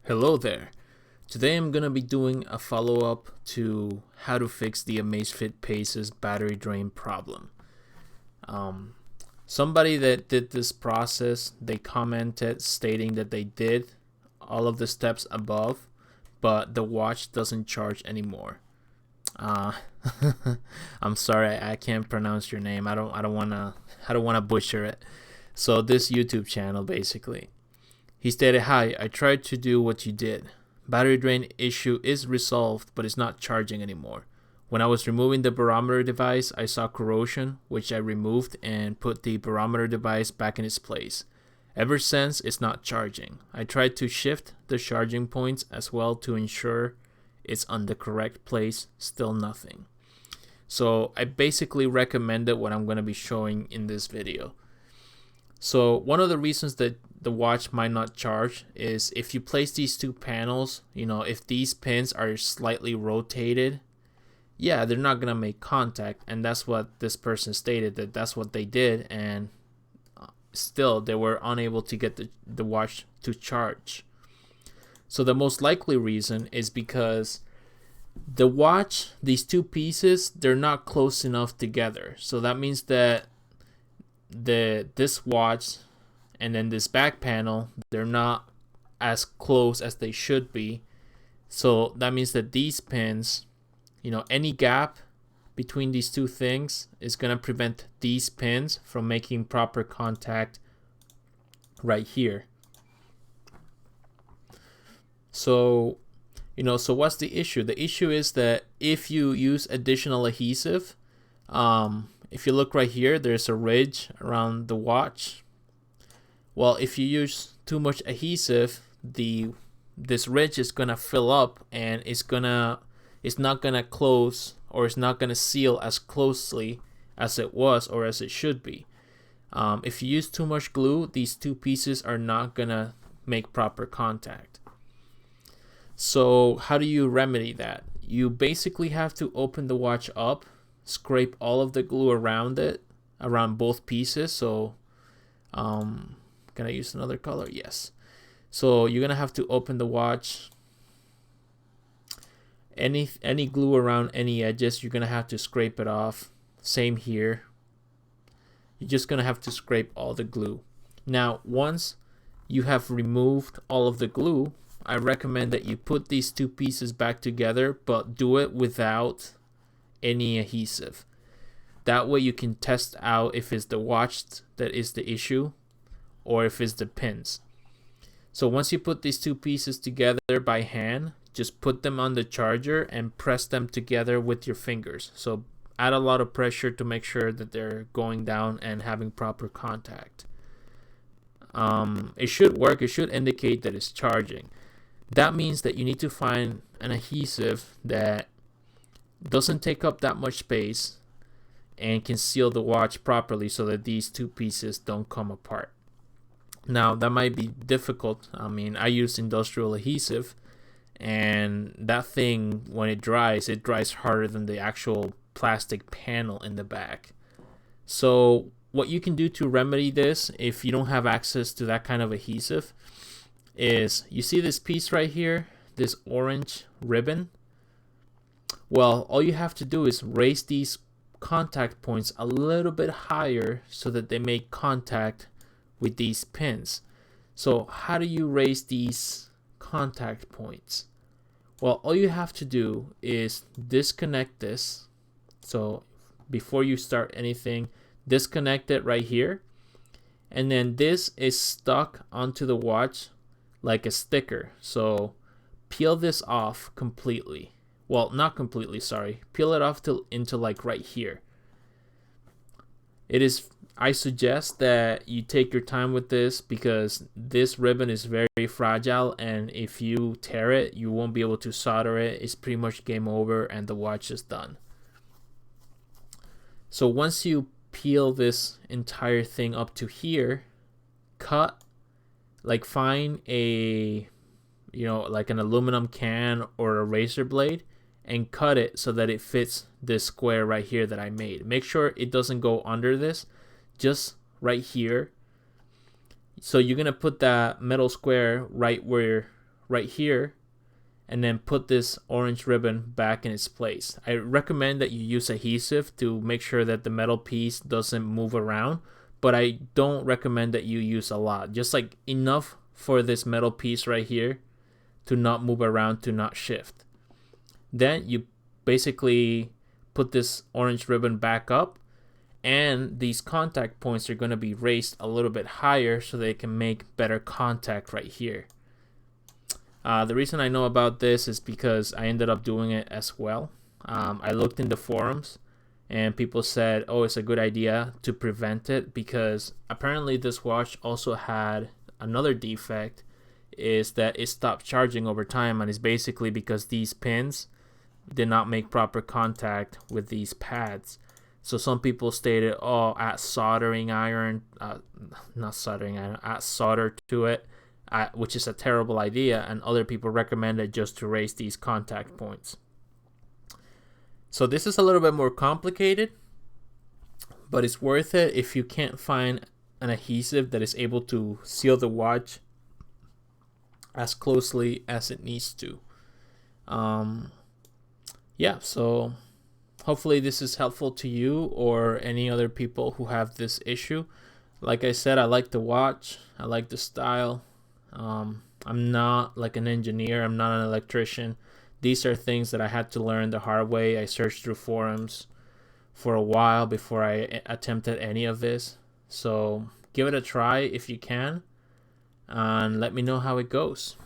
Hello there. Today I'm going to be doing a follow-up to how to fix the Amazfit Pace's battery drain problem. Somebody that did this process, they commented stating that they did all of the steps above, but the watch doesn't charge anymore. I'm sorry, I can't pronounce your name. I don't wanna butcher it. So this YouTube channel basically. He stated, "Hi, I tried to do what you did. Battery drain issue is resolved, but it's not charging anymore. When I was removing the barometer device, I saw corrosion, which I removed and put the barometer device back in its place. Ever since, it's not charging. I tried to shift the charging points as well to ensure it's on the correct place, still nothing." So I basically recommended what I'm going to be showing in this video. So one of the reasons that the watch might not charge is if you place these two panels, if these pins are slightly rotated, yeah, they're not going to make contact. And that's what this person stated, that's what they did. And still, they were unable to get the watch to charge. So the most likely reason is because the watch, these two pieces, they're not close enough together. So that means that this watch and then this back panel, they're not as close as they should be. So that means that these pins, any gap between these two things is going to prevent these pins from making proper contact right here. So so what's the issue? The issue is that if you use additional adhesive, if you look right here, there's a ridge around the watch. Well, if you use too much adhesive, this ridge is gonna fill up and it's not gonna close, or it's not gonna seal as closely as it was or as it should be. If you use too much glue, these two pieces are not gonna make proper contact. So how do you remedy that? You basically have to open the watch up, scrape all of the glue around it, around both pieces. So can I use another color? Yes. So you're gonna have to open the watch. Any glue around any edges, you're gonna have to scrape it off. Same here. You're just gonna have to scrape all the glue. Now once you have removed all of the glue, I recommend that you put these two pieces back together, but do it without any adhesive. That way you can test out if it's the watch that is the issue or if it's the pins. So once you put these two pieces together by hand, just put them on the charger and press them together with your fingers. So add a lot of pressure to make sure that they're going down and having proper contact. It should work. It should indicate that it's charging. That means that you need to find an adhesive that doesn't take up that much space and can seal the watch properly so that these two pieces don't come apart. Now that might be difficult. I use industrial adhesive, and that thing, when it dries harder than the actual plastic panel in the back. So what you can do to remedy this, if you don't have access to that kind of adhesive, is you see this piece right here, this orange ribbon? Well, all you have to do is raise these contact points a little bit higher so that they make contact with these pins. So how do you raise these contact points? Well, all you have to do is disconnect this. So before you start anything, disconnect it right here. And then this is stuck onto the watch like a sticker. So peel this off completely. Well, not completely, sorry. Peel it off into like right here. I suggest that you take your time with this because this ribbon is very fragile, and if you tear it, you won't be able to solder it. It's pretty much game over and the watch is done. So once you peel this entire thing up to here, find a like an aluminum can or a razor blade and cut it so that it fits this square right here that I made. Make sure it doesn't go under this, just right here. So you're gonna put that metal square right right here and then put this orange ribbon back in its place. I recommend that you use adhesive to make sure that the metal piece doesn't move around, but I don't recommend that you use a lot. Just like enough for this metal piece right here to not move around, to not shift. Then you basically put this orange ribbon back up, and these contact points are going to be raised a little bit higher so they can make better contact right here. The reason I know about this is because I ended up doing it as well. I looked in the forums and people said, oh, it's a good idea to prevent it, because apparently this watch also had another defect, is that it stopped charging over time, and it's basically because these pins did not make proper contact with these pads. So some people stated, oh, add soldering iron, not soldering iron, add solder to it, which is a terrible idea, and other people recommended just to raise these contact points. So this is a little bit more complicated, but it's worth it if you can't find an adhesive that is able to seal the watch as closely as it needs to. Yeah, so hopefully this is helpful to you or any other people who have this issue. Like I said, I like the watch, I like the style. I'm not like an engineer, I'm not an electrician. These are things that I had to learn the hard way. I searched through forums for a while before I attempted any of this. So give it a try if you can, and let me know how it goes.